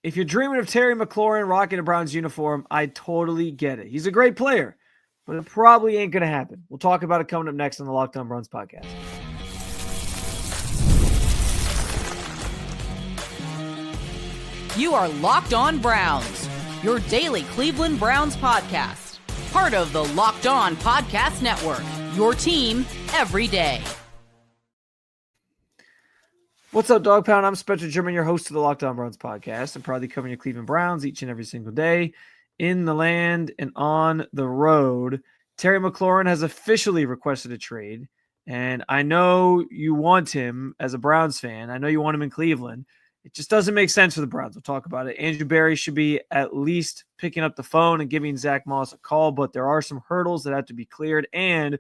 if you're dreaming of Terry McLaurin rocking a Browns uniform, I totally get it. He's a great player, but it probably ain't going to happen. We'll talk about it coming up next on the Locked On Browns podcast. You are Locked On Browns, your daily Cleveland Browns podcast. Part of the Locked On Podcast Network, your team every day. What's up, Dog Pound? I'm Spencer German, your host of the Locked On Browns podcast. I'm proudly covering your Cleveland Browns each and every single day in the land and on the road. Terry McLaurin has officially requested a trade, and I know you want him as a Browns fan. I know you want him in Cleveland. It just doesn't make sense for the Browns. We'll talk about it. Andrew Berry should be at least picking up the phone and giving Zack Moss a call, but there are some hurdles that have to be cleared, and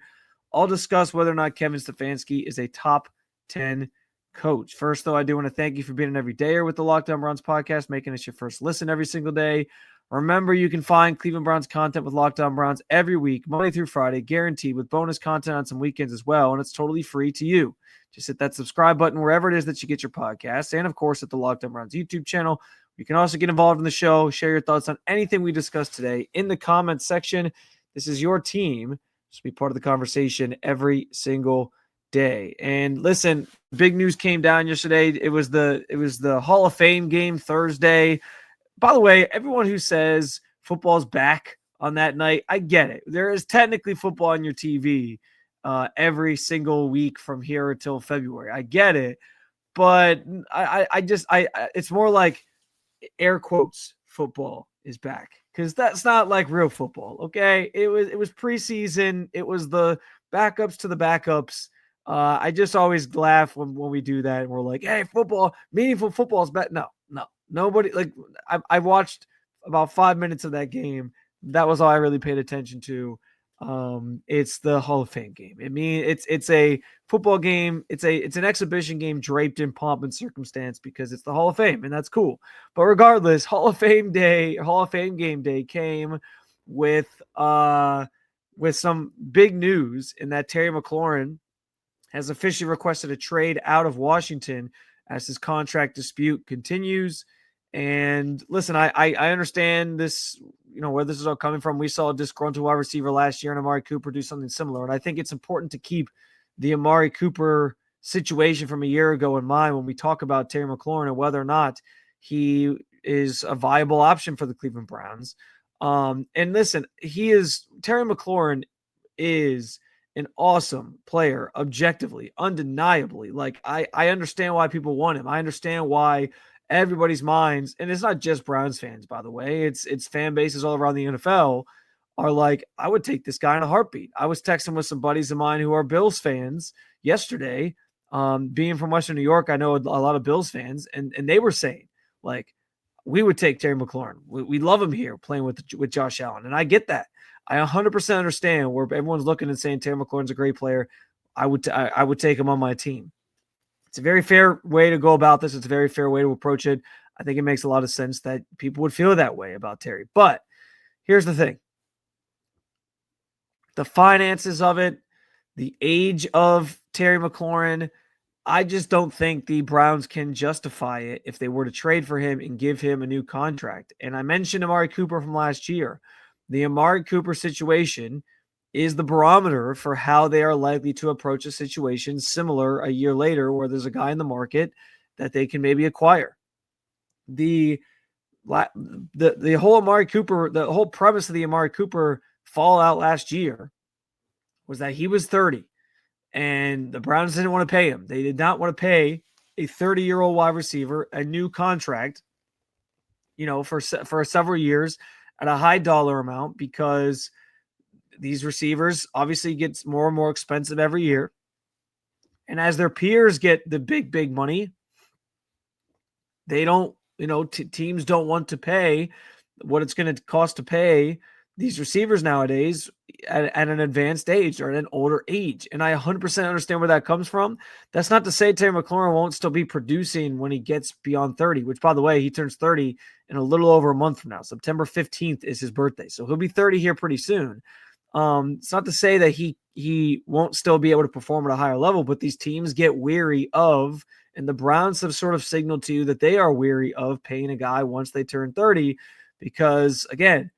I'll discuss whether or not Kevin Stefanski is a top 10 coach. First, though, I do want to thank you for being an everydayer with the Locked On Browns podcast, making us your first listen every single day. Remember, you can find Cleveland Browns content with Locked On Browns every week, Monday through Friday, guaranteed, with bonus content on some weekends as well, and it's totally free to you. Just hit that subscribe button wherever it is that you get your podcasts, and of course at the Locked On Browns YouTube channel. You can also get involved in the show, share your thoughts on anything we discussed today in the comments section. This is your team. Just be part of the conversation every single day. And listen, big news came down yesterday. It was the Hall of Fame game Thursday. By the way, everyone who says football's back on that night, I get it. There is technically football on your TV every single week from here until February. I get it, but I just it's more like air quotes football is back, because that's not like real football. Okay, it was preseason. It was the backups to the backups. I just always laugh when we do that and we're like, hey, football, meaningful football is back. No, nobody. Like I watched about 5 minutes of that game. That was all I really paid attention to. It's the Hall of Fame game. I mean, it's a football game. It's an exhibition game draped in pomp and circumstance because it's the Hall of Fame, and that's cool. But regardless, Hall of Fame game day came with some big news in that Terry McLaurin has officially requested a trade out of Washington as his contract dispute continues. And listen, I understand this, where this is all coming from. We saw a disgruntled wide receiver last year and Amari Cooper do something similar. And I think it's important to keep the Amari Cooper situation from a year ago in mind when we talk about Terry McLaurin and whether or not he is a viable option for the Cleveland Browns. And listen, Terry McLaurin is an awesome player, objectively, undeniably. Like, I understand why people want him. I understand why everybody's minds, and it's not just Browns fans, by the way, it's fan bases all around the NFL are like, I would take this guy in a heartbeat. I was texting with some buddies of mine who are Bills fans yesterday. Being from Western New York, I know a lot of Bills fans, and they were saying, like, we would take Terry McLaurin. We love him here playing with Josh Allen, and I get that. I 100% understand where everyone's looking and saying Terry McLaurin's a great player. I would take him on my team. It's a very fair way to go about this. It's a very fair way to approach it. I think it makes a lot of sense that people would feel that way about Terry. But here's the thing. The finances of it, the age of Terry McLaurin, I just don't think the Browns can justify it if they were to trade for him and give him a new contract. And I mentioned Amari Cooper from last year. The Amari Cooper situation is the barometer for how they are likely to approach a situation similar a year later where there's a guy in the market that they can maybe acquire. The whole Amari Cooper, the whole premise of the Amari Cooper fallout last year was that he was 30 and the Browns didn't want to pay him. They did not want to pay a 30-year-old wide receiver a new contract, for several years at a high dollar amount, because these receivers obviously get more and more expensive every year. And as their peers get the big money, they don't, teams don't want to pay what it's going to cost to pay these receivers nowadays at an advanced age or at an older age. And I 100% understand where that comes from. That's not to say Terry McLaurin won't still be producing when he gets beyond 30, which, by the way, he turns 30 in a little over a month from now. September 15th is his birthday. So he'll be 30 here pretty soon. It's not to say that he won't still be able to perform at a higher level, but these teams get weary of, and the Browns have sort of signaled to you that they are weary of paying a guy once they turn 30, because again,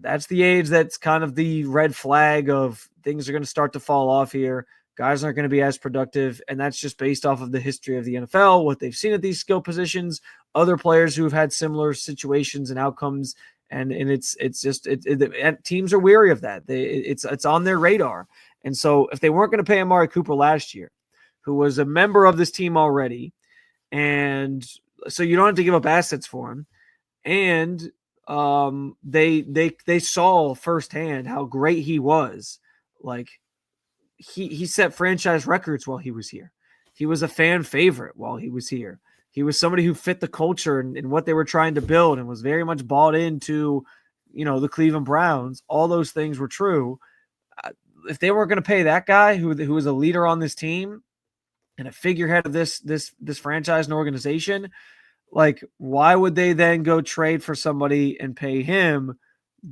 that's the age that's kind of the red flag of things are going to start to fall off here. Guys aren't going to be as productive, and that's just based off of the history of the NFL, what they've seen at these skill positions, other players who have had similar situations and outcomes, and it's just teams are weary of that. It's on their radar, and so if they weren't going to pay Amari Cooper last year, who was a member of this team already, and so you don't have to give up assets for him, and they saw firsthand how great he was. Like he set franchise records while he was here. He was a fan favorite while he was here. He was somebody who fit the culture and what they were trying to build and was very much bought into, the Cleveland Browns. All those things were true. If they weren't going to pay that guy who was a leader on this team and a figurehead of this franchise and organization, like, why would they then go trade for somebody and pay him,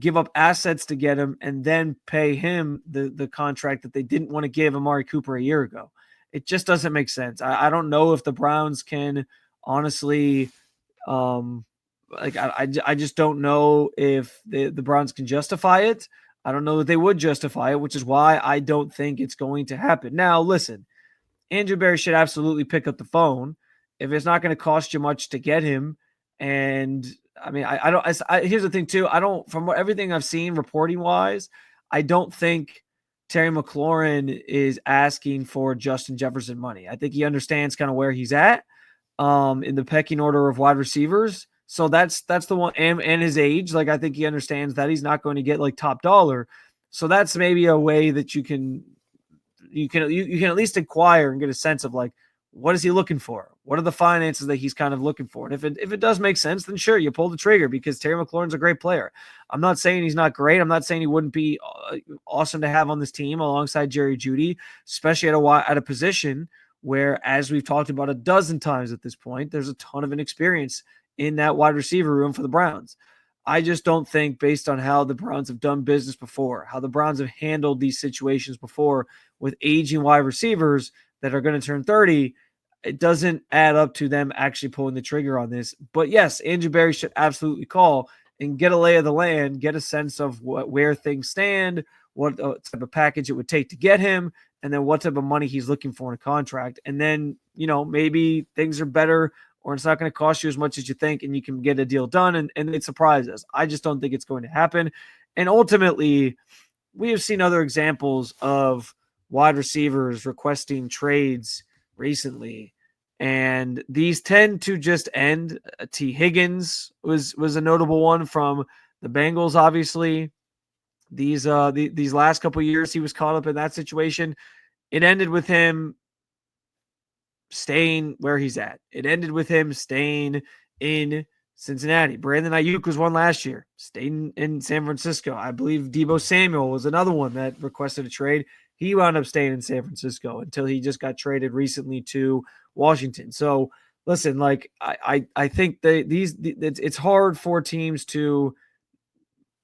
give up assets to get him, and then pay him the contract that they didn't want to give Amari Cooper a year ago? It just doesn't make sense. I don't know if the Browns can honestly, I just don't know if the Browns can justify it. I don't know that they would justify it, which is why I don't think it's going to happen. Now, listen, Andrew Berry should absolutely pick up the phone if it's not going to cost you much to get him. And I mean, here's the thing too. From everything I've seen reporting wise, I don't think Terry McLaurin is asking for Justin Jefferson money. I think he understands kind of where he's at in the pecking order of wide receivers. So that's the one, and his age. Like, I think he understands that he's not going to get like top dollar. So that's maybe a way that you can at least inquire and get a sense of, like, what is he looking for? What are the finances that he's kind of looking for? And if it does make sense, then sure, you pull the trigger, because Terry McLaurin's a great player. I'm not saying he's not great. I'm not saying he wouldn't be awesome to have on this team alongside Jerry Jeudy, especially at a position where, as we've talked about a dozen times at this point, there's a ton of inexperience in that wide receiver room for the Browns. I just don't think, based on how the Browns have done business before, how the Browns have handled these situations before with aging wide receivers that are going to turn 30, it doesn't add up to them actually pulling the trigger on this. But yes, Andrew Berry should absolutely call and get a lay of the land, get a sense of where things stand, what type of package it would take to get him, and then what type of money he's looking for in a contract. And then, maybe things are better, or it's not going to cost you as much as you think, and you can get a deal done, and it surprises us. I just don't think it's going to happen. And ultimately, we have seen other examples of wide receivers requesting trades recently, and these tend to just end. T. Higgins was a notable one from the Bengals. Obviously, these last couple of years, he was caught up in that situation. It ended with him staying where he's at. It ended with him staying in Cincinnati. Brandon Ayuk was one last year, staying in San Francisco. I believe Deebo Samuel was another one that requested a trade. He wound up staying in San Francisco until he just got traded recently to Washington. So listen, like, I think it's hard for teams to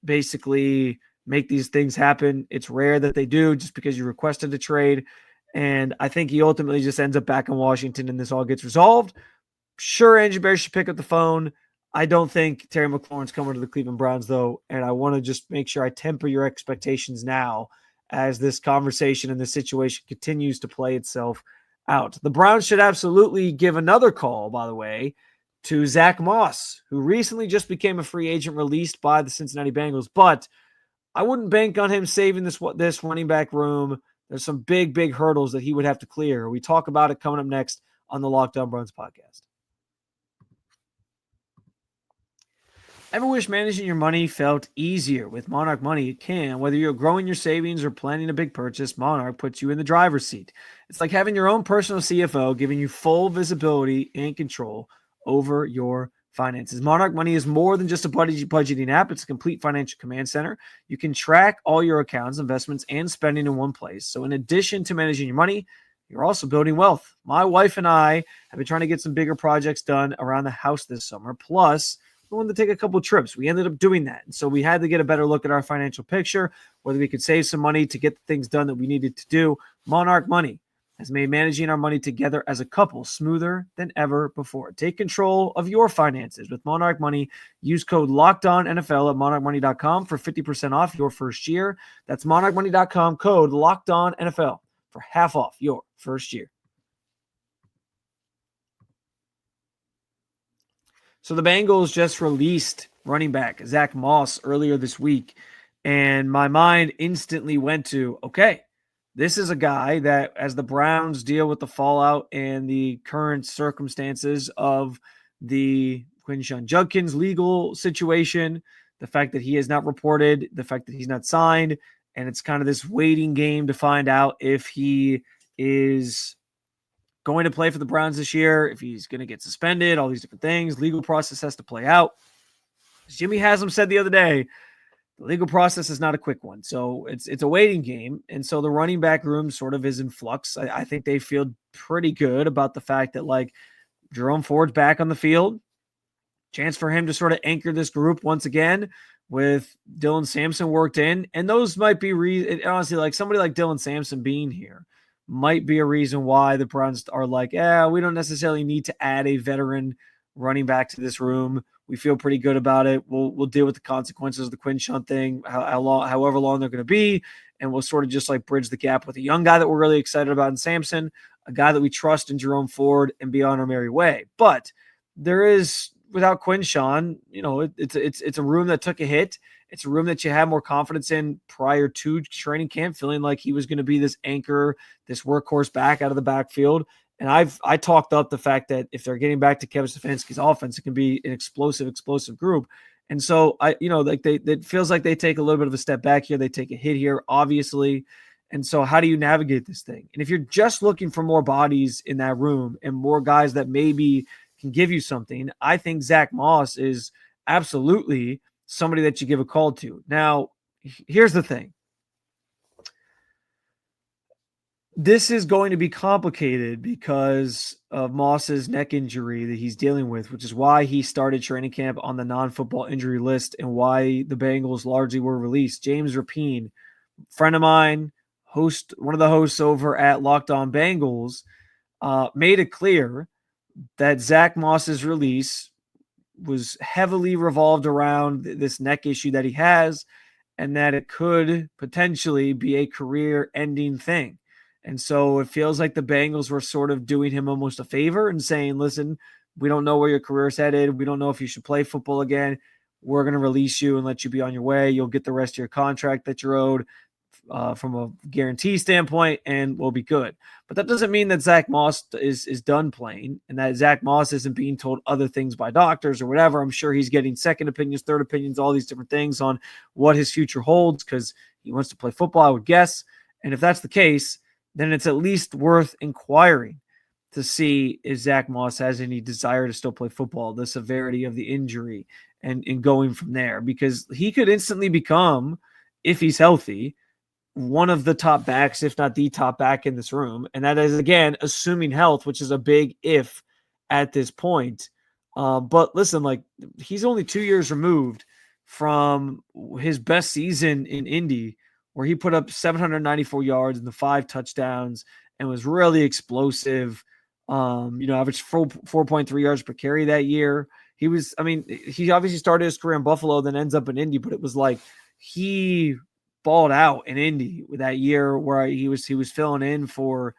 basically make these things happen. It's rare that they do, just because you requested a trade. And I think he ultimately just ends up back in Washington and this all gets resolved. Sure, Andrew Berry should pick up the phone. I don't think Terry McLaurin's coming to the Cleveland Browns, though. And I want to just make sure I temper your expectations now as this conversation and this situation continues to play itself out. The Browns should absolutely give another call, by the way, to Zack Moss, who recently just became a free agent released by the Cincinnati Bengals. But I wouldn't bank on him saving this running back room. There's some big, big hurdles that he would have to clear. We talk about it coming up next on the Locked On Browns podcast. Ever wish managing your money felt easier? With Monarch Money, it can. Whether you're growing your savings or planning a big purchase, Monarch puts you in the driver's seat. It's like having your own personal CFO, giving you full visibility and control over your finances. Monarch Money is more than just a budgeting app. It's a complete financial command center. You can track all your accounts, investments, and spending in one place. So in addition to managing your money, you're also building wealth. My wife and I have been trying to get some bigger projects done around the house this summer. Plus, willing to take a couple trips. We ended up doing that. And so we had to get a better look at our financial picture, whether we could save some money to get the things done that we needed to do. Monarch Money has made managing our money together as a couple smoother than ever before. Take control of your finances with Monarch Money. Use code LOCKEDONNFL at monarchmoney.com for 50% off your first year. That's monarchmoney.com, code LOCKEDONNFL for half off your first year. So the Bengals just released running back Zack Moss earlier this week, and my mind instantly went to, okay, this is a guy that, as the Browns deal with the fallout and the current circumstances of the Quinshon Judkins legal situation, the fact that he has not reported, the fact that he's not signed, and it's kind of this waiting game to find out if he is going to play for the Browns this year, if he's going to get suspended, all these different things. Legal process has to play out. As Jimmy Haslam said the other day, the legal process is not a quick one. So it's a waiting game. And so the running back room sort of is in flux. I think they feel pretty good about the fact that, like, Jerome Ford's back on the field. Chance for him to sort of anchor this group once again with Dylan Sampson worked in. And those might be honestly, like, somebody like Dylan Sampson being here might be a reason why the Browns are like, we don't necessarily need to add a veteran running back to this room. We feel pretty good about it. We'll deal with the consequences of the Quinshon thing, however long they're going to be, and we'll sort of just like bridge the gap with a young guy that we're really excited about in Sampson, a guy that we trust in Jerome Ford, and be on our merry way. But there is, without Quinshon, it's a room that took a hit. It's a room that you had more confidence in prior to training camp, feeling like he was going to be this anchor, this workhorse back out of the backfield. And I talked up the fact that if they're getting back to Kevin Stefanski's offense, it can be an explosive group. And so it feels like they take a little bit of a step back here. They take a hit here, obviously. And so how do you navigate this thing? And if you're just looking for more bodies in that room and more guys that maybe can give you something, I think Zack Moss is absolutely somebody that you give a call to. Now, here's the thing. This is going to be complicated because of Moss's neck injury that he's dealing with, which is why he started training camp on the non-football injury list and why the Bengals largely were released. James Rapine, friend of mine, one of the hosts over at Locked On Bengals, made it clear that Zack Moss's release was heavily revolved around this neck issue that he has, and that it could potentially be a career-ending thing. And so it feels like the Bengals were sort of doing him almost a favor and saying, listen, we don't know where your career is headed. We don't know if you should play football again. We're going to release you and let you be on your way. You'll get the rest of your contract that you're owed from a guarantee standpoint, and we'll be good. But that doesn't mean that Zack Moss is done playing and that Zack Moss isn't being told other things by doctors or whatever. I'm sure he's getting second opinions, third opinions, all these different things on what his future holds because he wants to play football, I would guess. And if that's the case, then it's at least worth inquiring to see if Zack Moss has any desire to still play football, the severity of the injury, and going from there. Because he could instantly become, if he's healthy, one of the top backs, if not the top back in this room. And that is, again, assuming health, which is a big if at this point. But listen, like, he's only 2 years removed from his best season in Indy, where he put up 794 yards and the 5 touchdowns and was really explosive. Averaged 4.3 yards per carry that year. He obviously started his career in Buffalo, then ends up in Indy, but it was like he balled out in Indy with that year where he was filling in for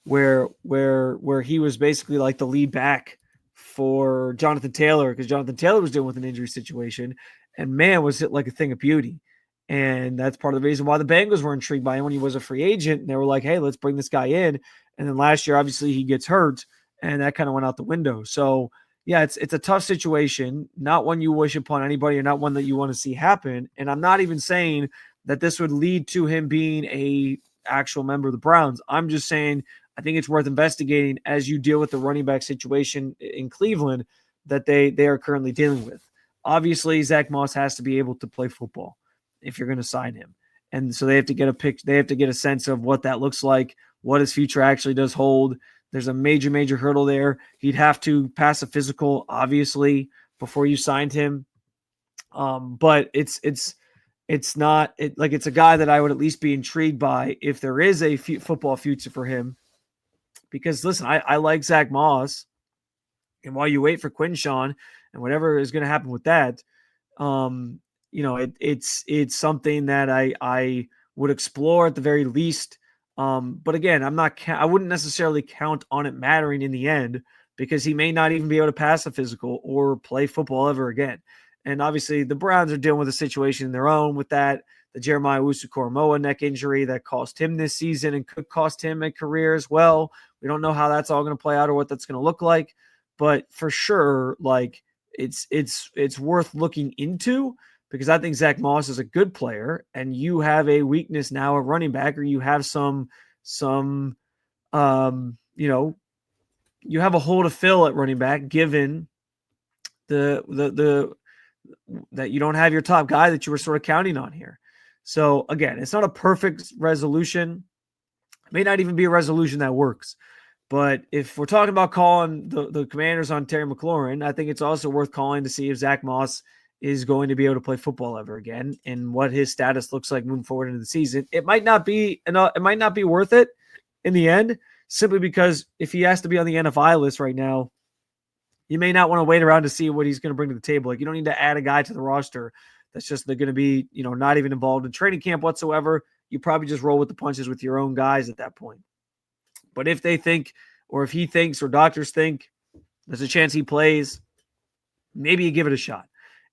where he was basically like the lead back for Jonathan Taylor, because Jonathan Taylor was dealing with an injury situation, and man, was it like a thing of beauty. And that's part of the reason why the Bengals were intrigued by him when he was a free agent. And they were like, hey, let's bring this guy in. And then last year, obviously, he gets hurt, and that kind of went out the window. So, yeah, it's a tough situation, not one you wish upon anybody or not one that you want to see happen. And I'm not even saying that this would lead to him being a actual member of the Browns. I'm just saying I think it's worth investigating as you deal with the running back situation in Cleveland that they are currently dealing with. Obviously, Zack Moss has to be able to play football if you're going to sign him. And so they have to get a sense of what that looks like, what his future actually does hold. There's a major, major hurdle there. He'd have to pass a physical, obviously, before you signed him. But it's not like it's a guy that I would at least be intrigued by if there is a football future for him. Because listen, I like Zack Moss, and while you wait for Quinshawn and whatever is going to happen with that, it's something that I would explore at the very least. But again, I wouldn't necessarily count on it mattering in the end, because he may not even be able to pass a physical or play football ever again. And obviously the Browns are dealing with a situation in their own with that, the Jeremiah Owusu-Koramoah neck injury that cost him this season and could cost him a career as well. We don't know how that's all going to play out or what that's going to look like, but for sure, like it's worth looking into, because I think Zack Moss is a good player, and you have a weakness now at running back, or you have you have a hole to fill at running back, given the that you don't have your top guy that you were sort of counting on here. So again, it's not a perfect resolution. It may not even be a resolution that works. But if we're talking about calling the Commanders on Terry McLaurin, I think it's also worth calling to see if Zack Moss is going to be able to play football ever again and what his status looks like moving forward into the season. It might not be worth it in the end, simply because if he has to be on the NFI list right now, you may not want to wait around to see what he's going to bring to the table. Like, you don't need to add a guy to the roster that's just going to be, not even involved in training camp whatsoever. You probably just roll with the punches with your own guys at that point. But if they think, or if he thinks, or doctors think there's a chance he plays, maybe you give it a shot.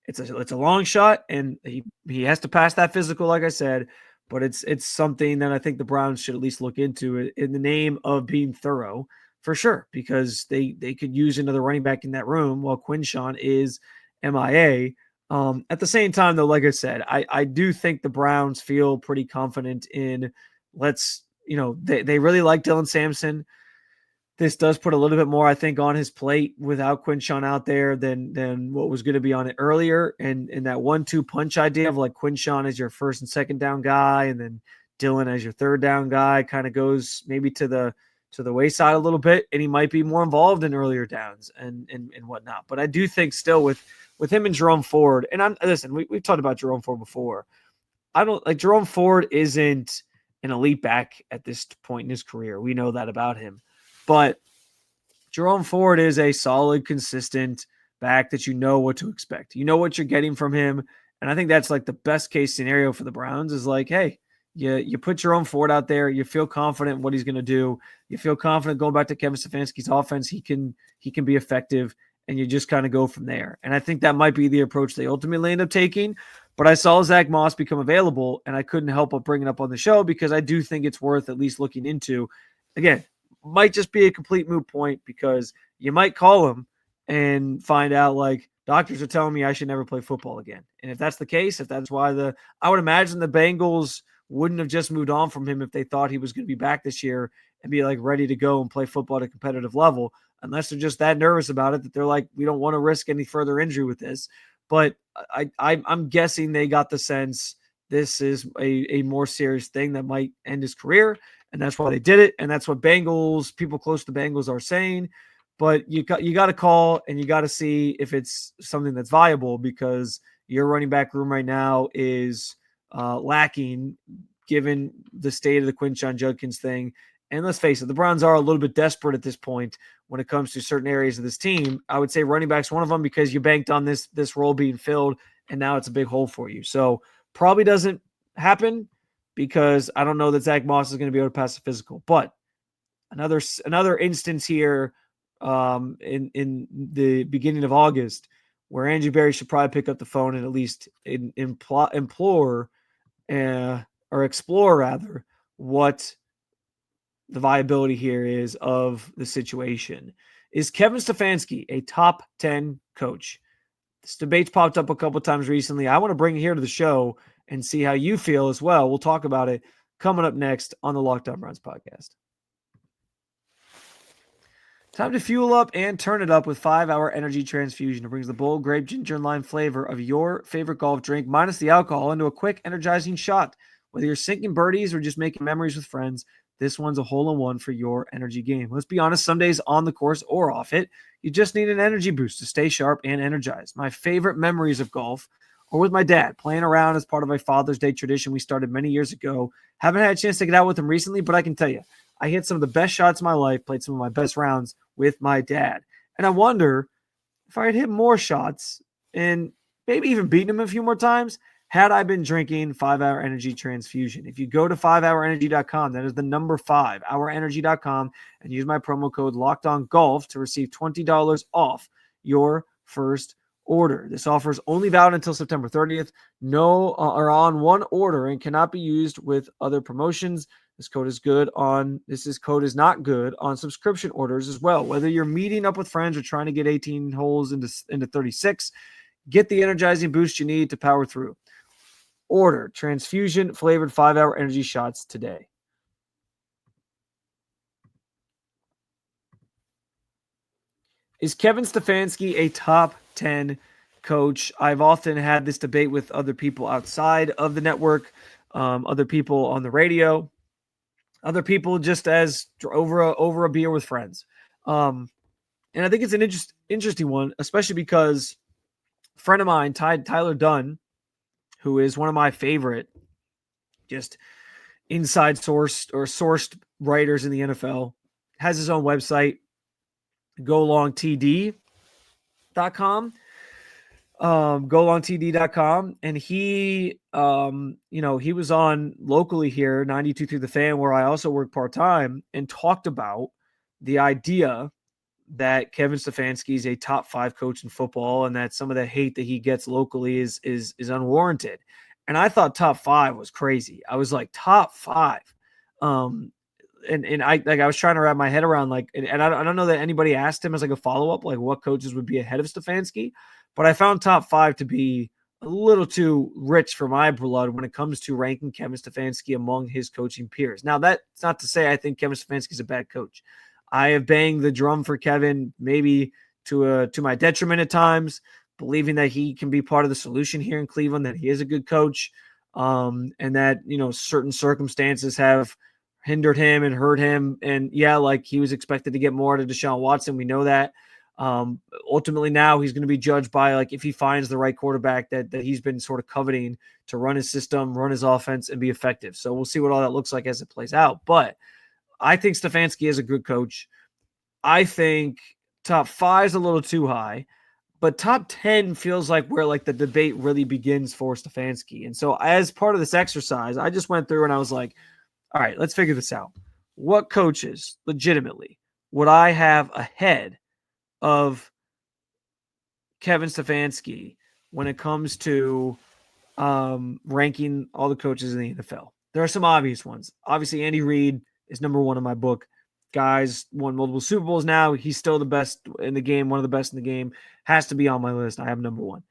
It's a long shot, and he has to pass that physical, like I said, but it's something that I think the Browns should at least look into in the name of being thorough, for sure, because they could use another running back in that room while Quinshawn is MIA. At the same time, though, like I said, I do think the Browns feel pretty confident in they really like Dylan Sampson. This does put a little bit more, I think, on his plate without Quinshawn out there than what was going to be on it earlier. And that 1-2 punch idea of like Quinshawn as your first and second down guy, and then Dylan as your third down guy kind of goes maybe to the wayside a little bit, and he might be more involved in earlier downs and whatnot. But I do think still with him and Jerome Ford, and we've talked about Jerome Ford before. I don't like Jerome Ford isn't an elite back at this point in his career. We know that about him. But Jerome Ford is a solid, consistent back that you know what to expect. You know what you're getting from him. And I think that's like the best case scenario for the Browns is like, hey, you put Jerome Ford out there. You feel confident in what he's going to do. You feel confident going back to Kevin Stefanski's offense. He can be effective, and you just kind of go from there. And I think that might be the approach they ultimately end up taking. But I saw Zack Moss become available, and I couldn't help but bring it up on the show because I do think it's worth at least looking into. Again, might just be a complete moot point because you might call him and find out like doctors are telling me I should never play football again. And if that's the case, if that's why I would imagine the Bengals wouldn't have just moved on from him if they thought he was going to be back this year and be like ready to go and play football at a competitive level, unless they're just that nervous about it that they're like, we don't want to risk any further injury with this. But I'm guessing they got the sense this is a more serious thing that might end his career. And that's why they did it. And that's what people close to Bengals are saying. But you got to call and you got to see if it's something that's viable, because your running back room right now is lacking given the state of the Quinshawn Judkins thing. And let's face it, the Browns are a little bit desperate at this point when it comes to certain areas of this team. I would say running back's one of them because you banked on this role being filled, and now it's a big hole for you. So probably doesn't happen, because I don't know that Zack Moss is going to be able to pass the physical. But another instance here in the beginning of August where Andrew Berry should probably pick up the phone and at least explore what the viability here is of the situation. Is Kevin Stefanski a top 10 coach? This debate's popped up a couple times recently. I want to bring it here to the show and see how you feel as well. We'll talk about it coming up next on the Locked On Browns podcast. Time to fuel up and turn it up with 5-Hour Energy Transfusion. It brings the bold grape, ginger, and lime flavor of your favorite golf drink, minus the alcohol, into a quick, energizing shot. Whether you're sinking birdies or just making memories with friends, this one's a hole-in-one for your energy game. Let's be honest, some days on the course or off it, you just need an energy boost to stay sharp and energized. My favorite memories of golf are with my dad, playing around as part of a Father's Day tradition we started many years ago. Haven't had a chance to get out with him recently, but I can tell you, I hit some of the best shots of my life, played some of my best rounds with my dad. And I wonder if I had hit more shots and maybe even beaten him a few more times had I been drinking 5-Hour Energy Transfusion. If you go to 5hourenergy.com, that is the number 5, hourenergy.com, and use my promo code LOCKEDONGOLF to receive $20 off your first order. This offer is only valid until September 30th. Or on one order and cannot be used with other promotions. This code is not good on subscription orders as well. Whether you're meeting up with friends or trying to get 18 holes into 36, get the energizing boost you need to power through. Order transfusion flavored 5-Hour Energy shots today. Is Kevin Stefanski a top 10 coach? I've often had this debate with other people outside of the network, other people on the radio, other people just as over a beer with friends. And I think it's an interesting one, especially because a friend of mine, Tyler Dunn, who is one of my favorite just inside sourced writers in the NFL, has his own website, golongtd.com. golongtd.com, and he he was on locally here 92 through the Fan, where I also work part-time, and talked about the idea that Kevin Stefanski is a top 5 coach in football and that some of the hate that he gets locally is unwarranted. And I thought top 5 was crazy. I was like, top 5. And I was trying to wrap my head around and I don't know that anybody asked him as like a follow-up, like what coaches would be ahead of Stefanski, but I found top 5 to be a little too rich for my blood when it comes to ranking Kevin Stefanski among his coaching peers. Now, that's not to say I think Kevin Stefanski is a bad coach. I have banged the drum for Kevin, maybe to my detriment at times, believing that he can be part of the solution here in Cleveland, that he is a good coach, and that, certain circumstances have hindered him and hurt him. And he was expected to get more out of Deshaun Watson. We know that. Ultimately now he's going to be judged by if he finds the right quarterback that he's been sort of coveting to run his system, run his offense, and be effective. So we'll see what all that looks like as it plays out. But I think Stefanski is a good coach. I think top 5 is a little too high, but top 10 feels like where the debate really begins for Stefanski. And so as part of this exercise, I just went through and I was like, all right, let's figure this out. What coaches legitimately would I have ahead of Kevin Stefanski when it comes to ranking all the coaches in the NFL? There are some obvious ones. Obviously, Andy Reid is number 1 in my book. Guy's won multiple Super Bowls now. He's still the best in the game, one of the best in the game. Has to be on my list. I have number 1.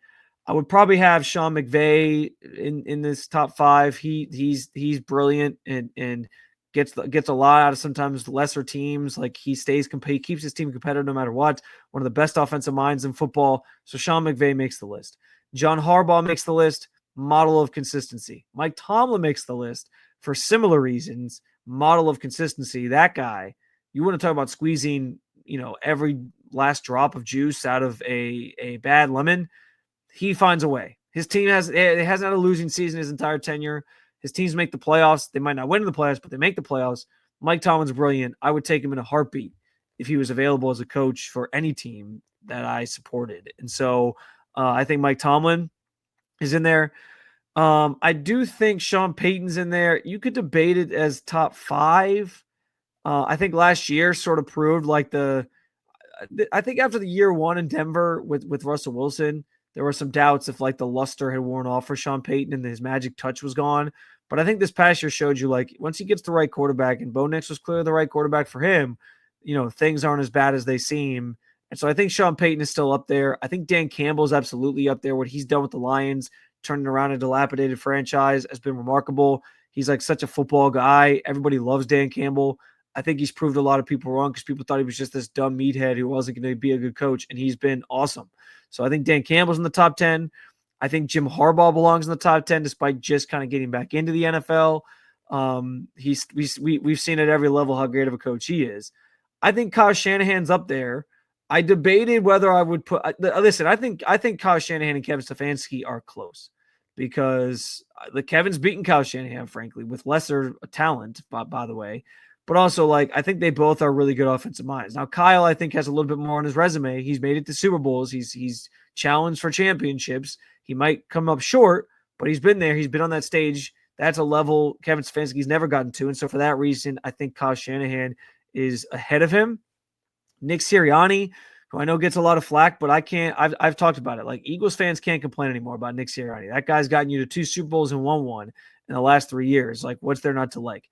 I would probably have Sean McVay in this top 5. He's brilliant and gets a lot out of sometimes lesser teams. He keeps his team competitive no matter what. One of the best offensive minds in football. So Sean McVay makes the list. John Harbaugh makes the list. Model of consistency. Mike Tomlin makes the list for similar reasons. Model of consistency. That guy, you want to talk about squeezing, every last drop of juice out of a bad lemon. He finds a way. His team hasn't had a losing season his entire tenure. His teams make the playoffs. They might not win in the playoffs, but they make the playoffs. Mike Tomlin's brilliant. I would take him in a heartbeat if he was available as a coach for any team that I supported. And so I think Mike Tomlin is in there. I do think Sean Payton's in there. You could debate it as top 5. I think last year sort of proved I think after the year 1 in Denver with Russell Wilson, there were some doubts if the luster had worn off for Sean Payton and his magic touch was gone. But I think this past year showed you once he gets the right quarterback, and Bo Nix was clearly the right quarterback for him, things aren't as bad as they seem. And so I think Sean Payton is still up there. I think Dan Campbell is absolutely up there. What he's done with the Lions, turning around a dilapidated franchise, has been remarkable. He's such a football guy. Everybody loves Dan Campbell. I think he's proved a lot of people wrong because people thought he was just this dumb meathead who wasn't going to be a good coach, and he's been awesome. So I think Dan Campbell's in the top 10. I think Jim Harbaugh belongs in the top 10 despite just kind of getting back into the NFL. We've seen at every level how great of a coach he is. I think Kyle Shanahan's up there. I debated whether I would put. Listen, I think Kyle Shanahan and Kevin Stefanski are close because Kevin's beaten Kyle Shanahan, frankly, with lesser talent, by the way. But also, like, I think they both are really good offensive minds. Now, Kyle, I think, has a little bit more on his resume. He's made it to Super Bowls. He's challenged for championships. He might come up short, but he's been there. He's been on that stage. That's a level Kevin Stefanski's never gotten to. And so for that reason, I think Kyle Shanahan is ahead of him. Nick Sirianni, who I know gets a lot of flack, but I've talked about it. Like, Eagles fans can't complain anymore about Nick Sirianni. That guy's gotten you to 2 Super Bowls and won one in the last 3 years. Like, what's there not to like?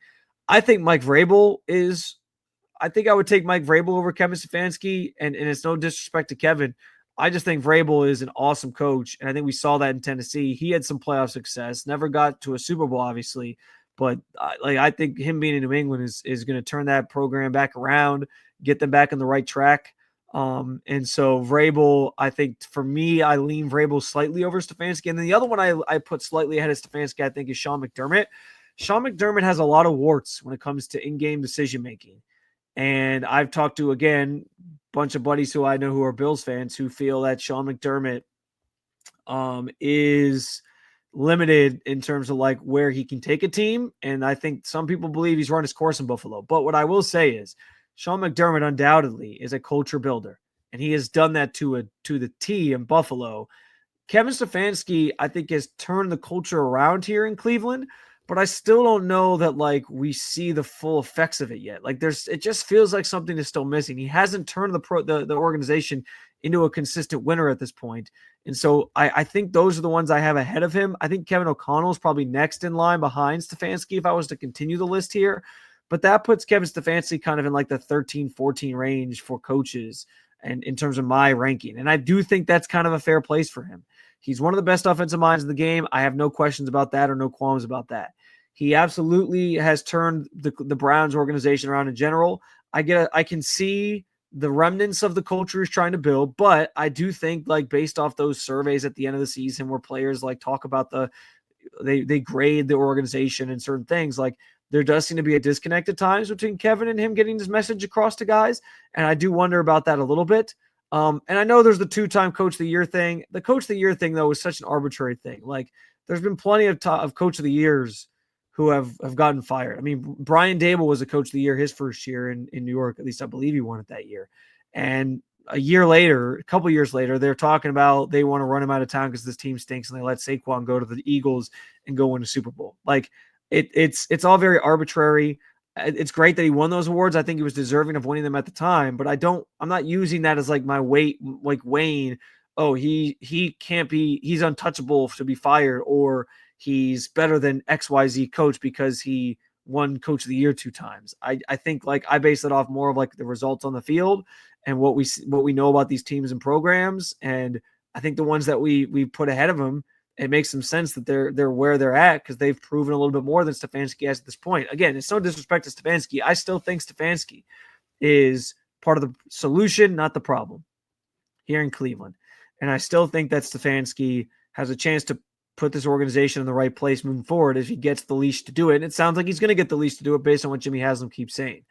I think Mike Vrabel is – I think I would take Mike Vrabel over Kevin Stefanski, and it's no disrespect to Kevin. I just think Vrabel is an awesome coach, and I think we saw that in Tennessee. He had some playoff success, never got to a Super Bowl, obviously, but I think him being in New England is going to turn that program back around, get them back on the right track. And so Vrabel, I think for me, I lean Vrabel slightly over Stefanski. And then the other one I put slightly ahead of Stefanski, I think, is Sean McDermott. Sean McDermott has a lot of warts when it comes to in-game decision-making. And I've talked to, again, a bunch of buddies who I know who are Bills fans who feel that Sean McDermott is limited in terms of like where he can take a team. And I think some people believe he's run his course in Buffalo. But what I will say is Sean McDermott undoubtedly is a culture builder, and he has done that to the T in Buffalo. Kevin Stefanski, I think, has turned the culture around here in Cleveland, but I still don't know that like we see the full effects of it yet. Like it just feels like something is still missing. He hasn't turned the organization into a consistent winner at this point. And so I think those are the ones I have ahead of him. I think Kevin O'Connell is probably next in line behind Stefanski if I was to continue the list here. But that puts Kevin Stefanski kind of in like the 13, 14 range for coaches and in terms of my ranking. And I do think that's kind of a fair place for him. He's one of the best offensive minds in the game. I have no questions about that or no qualms about that. He absolutely has turned the Browns organization around in general. I can see the remnants of the culture he's trying to build, but I do think like based off those surveys at the end of the season where players like talk about they grade the organization and certain things, like there does seem to be a disconnect at times between Kevin and him getting his message across to guys. And I do wonder about that a little bit. And I know there's the 2-time coach of the year thing. The coach of the year thing, though, is such an arbitrary thing. Like there's been plenty of coach of the years who have gotten fired. I mean, Brian Dable was a coach of the year his first year in New York. At least I believe he won it that year. And a couple years later, they're talking about they want to run him out of town because this team stinks, and they let Saquon go to the Eagles and go win a Super Bowl. Like it's all very arbitrary. It's great that he won those awards. I think he was deserving of winning them at the time, but I'm not using that as like my weight, like weighing, oh, he can't be, he's untouchable to be fired, or he's better than XYZ coach because he won coach of the year 2 times. I think like I base it off more of like the results on the field and what we know about these teams and programs. And I think the ones that we put ahead of them, it makes some sense that they're where they're at because they've proven a little bit more than Stefanski has at this point. Again, it's no disrespect to Stefanski. I still think Stefanski is part of the solution, not the problem here in Cleveland. And I still think that Stefanski has a chance to put this organization in the right place moving forward if he gets the leash to do it. And it sounds like he's going to get the leash to do it based on what Jimmy Haslam keeps saying.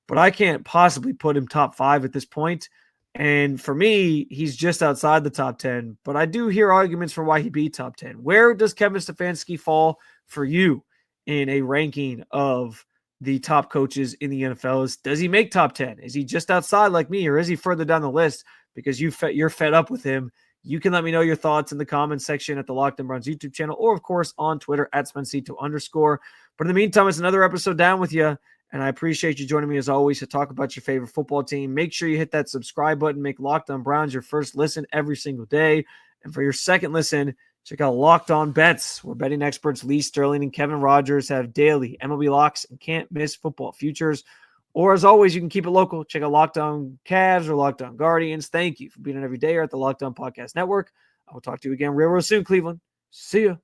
But I can't possibly put him top 5 at this point. And for me, he's just outside the top 10. But I do hear arguments for why he'd be top 10. Where does Kevin Stefanski fall for you in a ranking of the top coaches in the NFL? Does he make top 10? Is he just outside like me, or is he further down the list because you're fed up with him? You can let me know your thoughts in the comments section at the Locked On Browns YouTube channel, or of course on Twitter at Spencito_. But in the meantime, it's another episode down with you. And I appreciate you joining me as always to talk about your favorite football team. Make sure you hit that subscribe button. Make Locked On Browns your first listen every single day. And for your second listen, check out Locked On Bets, where betting experts Lee Sterling and Kevin Rogers have daily MLB locks and can't miss football futures. Or as always, you can keep it local. Check out Locked On Cavs or Locked On Guardians. Thank you for being on every day here at the Locked On Podcast Network. I will talk to you again real soon, Cleveland. See ya.